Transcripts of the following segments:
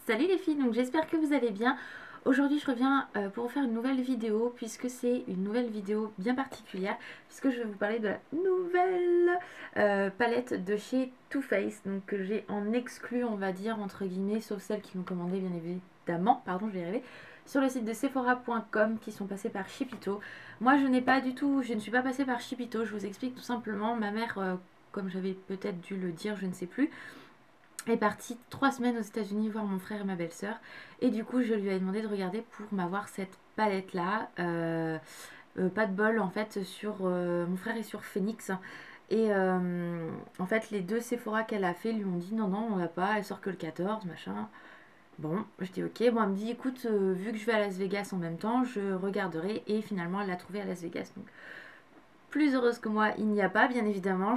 Salut les filles, donc j'espère que vous allez bien. Aujourd'hui je reviens pour vous faire une nouvelle vidéo puisque c'est une nouvelle vidéo bien particulière puisque je vais vous parler de la nouvelle palette de chez Too Faced, donc que j'ai en exclu on va dire entre guillemets, sauf celles qui l'ont commandé bien évidemment, pardon je vais y arriver, sur le site de Sephora.com qui sont passées par Shipito. Moi je ne suis pas passée par Shipito, je vous explique tout simplement, ma mère comme j'avais peut-être dû le dire, je ne sais plus, est partie 3 semaines aux États-Unis voir mon frère et ma belle-sœur. Et du coup, je lui ai demandé de regarder pour m'avoir cette palette-là. Pas de bol, en fait, sur mon frère est sur Phoenix. Et en fait, les deux Sephora qu'elle a fait lui ont dit non, non, on l'a pas, elle sort que le 14, machin. Bon, je dis ok. Bon, elle me dit écoute, vu que je vais à Las Vegas en même temps, je regarderai. Et finalement, elle l'a trouvé à Las Vegas. Donc, plus heureuse que moi, il n'y a pas, bien évidemment.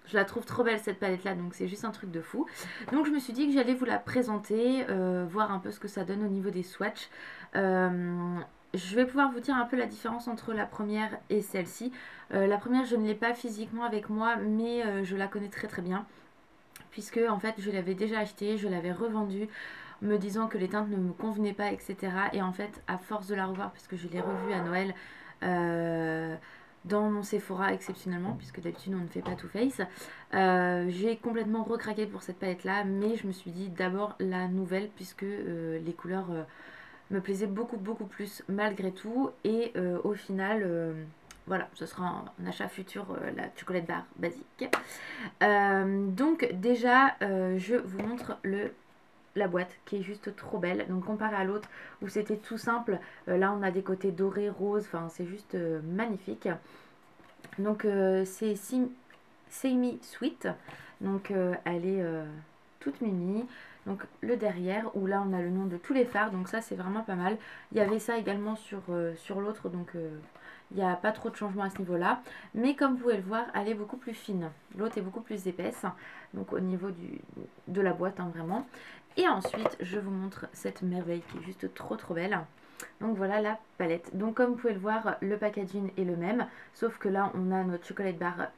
Je la trouve trop belle cette palette là, donc c'est juste un truc de fou. Donc je me suis dit que j'allais vous la présenter, voir un peu ce que ça donne au niveau des swatchs. Je vais pouvoir vous dire un peu la différence entre la première et celle-ci. La première, je ne l'ai pas physiquement avec moi, mais je la connais très très bien. Puisque en fait je l'avais déjà achetée, je l'avais revendue, me disant que les teintes ne me convenaient pas, etc. Et en fait, à force de la revoir, puisque je l'ai revue à Noël, euh, dans mon Sephora exceptionnellement, puisque d'habitude on ne fait pas Too Faced, j'ai complètement recraqué pour cette palette là, mais je me suis dit d'abord la nouvelle, puisque les couleurs me plaisaient beaucoup plus malgré tout, et au final voilà, ce sera un achat futur, la chocolate bar basique. Donc déjà je vous montre la boîte qui est juste trop belle. Donc comparé à l'autre où c'était tout simple, là on a des côtés dorés, roses, enfin c'est juste magnifique. Donc c'est Semi Sweet, donc elle est toute mimi. Donc le derrière où là on a le nom de tous les fards, donc ça c'est vraiment pas mal. Il y avait ça également sur l'autre, donc il n'y a pas trop de changement à ce niveau là, mais comme vous pouvez le voir elle est beaucoup plus fine, l'autre est beaucoup plus épaisse, donc au niveau de la boîte hein, vraiment. Et ensuite je vous montre cette merveille qui est juste trop belle. Donc voilà la palette. Donc comme vous pouvez le voir, le packaging est le même, sauf que là on a notre chocolate bar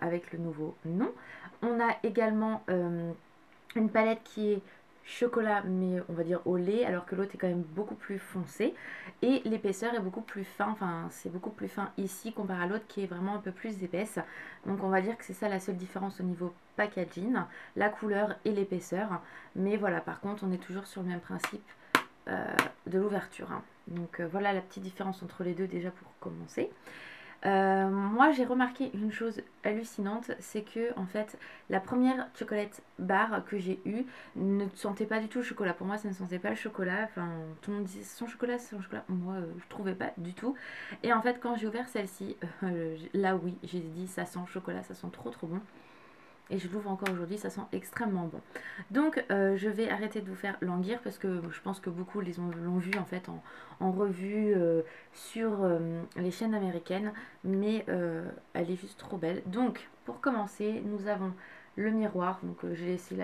avec le nouveau nom. On a également une palette qui est chocolat mais on va dire au lait, alors que l'autre est quand même beaucoup plus foncé, et l'épaisseur est beaucoup plus fin, enfin c'est beaucoup plus fin ici comparé à l'autre qui est vraiment un peu plus épaisse. Donc on va dire que c'est ça la seule différence au niveau packaging, la couleur et l'épaisseur. Mais voilà, par contre on est toujours sur le même principe de l'ouverture hein. Donc voilà la petite différence entre les deux déjà pour commencer. Moi j'ai remarqué une chose hallucinante, c'est que en fait la première chocolate bar que j'ai eue ne sentait pas du tout le chocolat. Pour moi ça ne sentait pas le chocolat, enfin tout le monde disait sans chocolat, sans chocolat, moi je trouvais pas du tout. Et en fait quand j'ai ouvert celle-ci, là oui j'ai dit ça sent le chocolat, ça sent trop bon. Et je l'ouvre encore aujourd'hui, ça sent extrêmement bon. Donc je vais arrêter de vous faire languir parce que je pense que beaucoup l'ont vu en fait en revue sur les chaînes américaines. Mais elle est juste trop belle. Donc pour commencer, nous avons le miroir. Donc j'ai laissé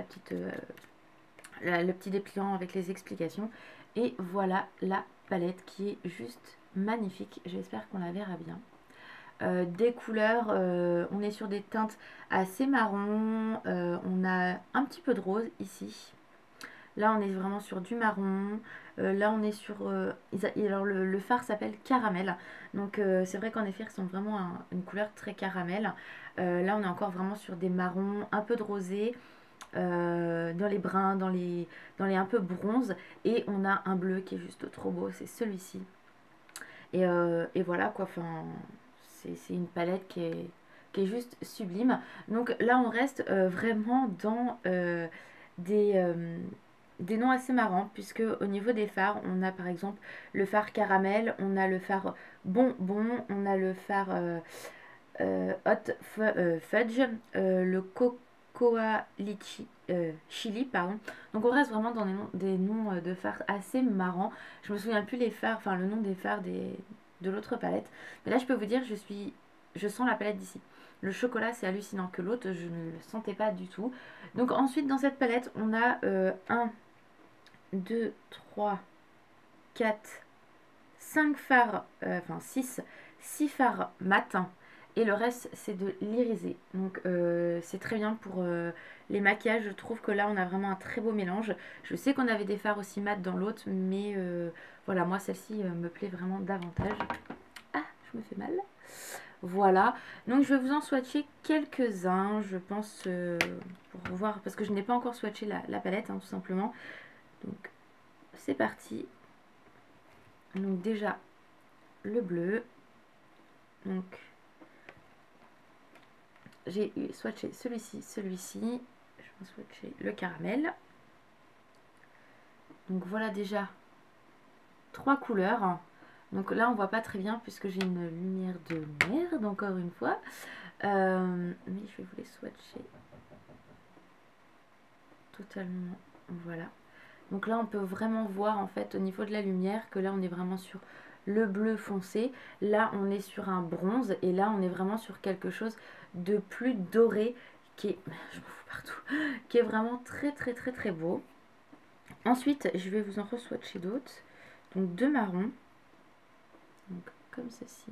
le petit dépliant avec les explications. Et voilà la palette qui est juste magnifique. J'espère qu'on la verra bien. Des couleurs, on est sur des teintes assez marron, on a un petit peu de rose ici, là on est vraiment sur du marron, là on est sur alors le fard s'appelle caramel, donc c'est vrai qu'en effet ils sont vraiment une couleur très caramel. Là on est encore vraiment sur des marrons, un peu de rosé, dans les bruns, dans les un peu bronze, et on a un bleu qui est juste trop beau, c'est celui-ci. Et voilà quoi, enfin c'est une palette qui est juste sublime. Donc là on reste vraiment dans des noms assez marrants, puisque au niveau des fards on a par exemple le fard caramel, on a le fard bonbon, on a le fard fudge, le cocoa litchi, chili pardon. Donc on reste vraiment dans des noms de fards assez marrants. Je me souviens plus les fards, enfin le nom des fards de l'autre palette, mais là je peux vous dire je sens la palette d'ici. Le chocolat c'est hallucinant, que l'autre je ne le sentais pas du tout. Donc ensuite dans cette palette on a 1 2 3 4 5 fards, enfin 6 fards mat, et le reste c'est de l'irisé. Donc c'est très bien pour les maquillages. Je trouve que là on a vraiment un très beau mélange. Je sais qu'on avait des fards aussi mat dans l'autre, mais voilà, moi celle-ci me plaît vraiment davantage. Ah, je me fais mal. Voilà, donc je vais vous en swatcher quelques-uns, je pense, pour voir, parce que je n'ai pas encore swatché la palette, hein, tout simplement. Donc c'est parti. Donc déjà le bleu. Donc j'ai swatché celui-ci, celui-ci. Je vais swatcher le caramel. Donc voilà déjà 3 couleurs. Donc là on voit pas très bien puisque j'ai une lumière de merde encore une fois. Mais je vais vous les swatcher totalement. Voilà. Donc là on peut vraiment voir en fait au niveau de la lumière que là on est vraiment sur le bleu foncé. Là on est sur un bronze et là on est vraiment sur quelque chose de plus doré qui est, je m'en fous partout, qui est vraiment très très très très beau. Ensuite je vais vous en re-swatcher d'autres. Donc 2 marrons. Donc comme ceci.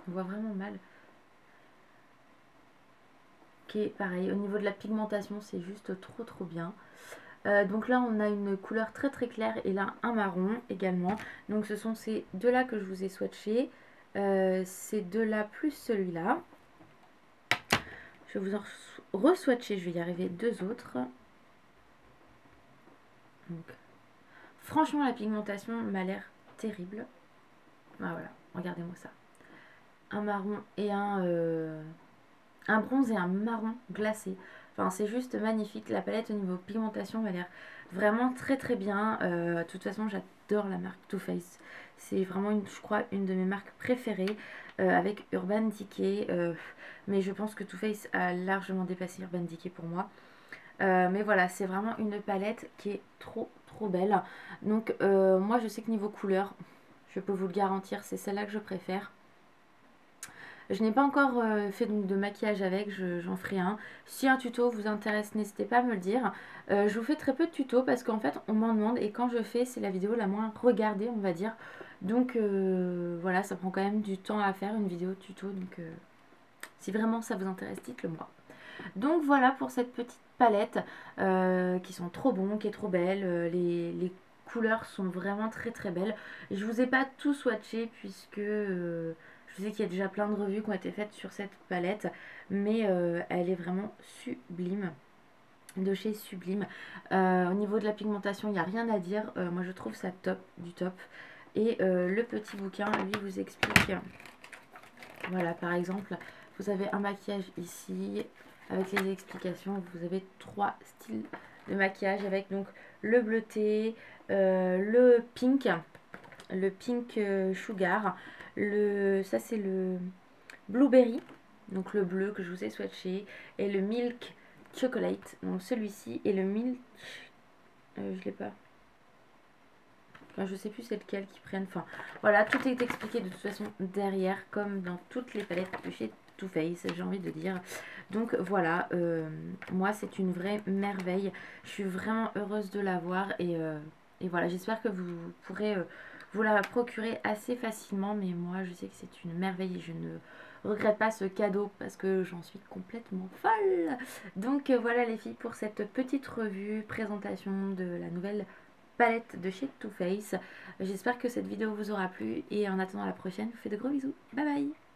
On voit vraiment mal. Qui est pareil, au niveau de la pigmentation c'est juste trop bien. Donc là on a une couleur très très claire et là un marron également. Donc ce sont ces deux là que je vous ai swatché. Ces deux là plus celui-là. Je vais vous en re-swatcher, je vais y arriver 2 autres. Donc, franchement la pigmentation m'a l'air terrible. Ah, voilà, regardez-moi ça. Un marron et un bronze et un marron glacé. Enfin c'est juste magnifique. La palette au niveau pigmentation m'a l'air vraiment très très bien. De toute façon j'adore la marque Too Faced. C'est vraiment je crois une de mes marques préférées avec Urban Decay. Mais je pense que Too Faced a largement dépassé Urban Decay pour moi. Mais voilà, c'est vraiment une palette qui est trop belle. Donc moi je sais que niveau couleur, je peux vous le garantir, c'est celle-là que je préfère. Je n'ai pas encore fait de maquillage avec, j'en ferai un. Si un tuto vous intéresse, n'hésitez pas à me le dire. Je vous fais très peu de tutos parce qu'en fait on m'en demande et quand je fais c'est la vidéo la moins regardée on va dire. Donc voilà, ça prend quand même du temps à faire une vidéo tuto. Donc si vraiment ça vous intéresse, dites-le moi. Donc voilà pour cette petite palette qui sont trop bons, qui est trop belle. Les couleurs sont vraiment très très belles. Je vous ai pas tout swatché puisque je sais qu'il y a déjà plein de revues qui ont été faites sur cette palette, mais elle est vraiment sublime, de chez Sublime. Au niveau de la pigmentation, il n'y a rien à dire. Moi je trouve ça top du top. Et le petit bouquin, lui, vous explique. Voilà, par exemple, vous avez un maquillage ici avec les explications. Vous avez 3 styles de maquillage avec donc le bleuté, le pink sugar, ça c'est le blueberry, donc le bleu que je vous ai swatché, et le milk chocolate, donc celui-ci, et le milk, je l'ai pas. Enfin, je sais plus c'est lequel qui prennent. Enfin, voilà, tout est expliqué de toute façon derrière, comme dans toutes les palettes de chez Too Faced, j'ai envie de dire. Donc voilà, moi c'est une vraie merveille. Je suis vraiment heureuse de l'avoir et voilà, j'espère que vous pourrez vous la procurer assez facilement. Mais moi je sais que c'est une merveille et je ne regrette pas ce cadeau parce que j'en suis complètement folle. Donc voilà les filles pour cette petite revue, présentation de la nouvelle palette de chez Too Faced. J'espère que cette vidéo vous aura plu et en attendant la prochaine, je vous fais de gros bisous. Bye bye.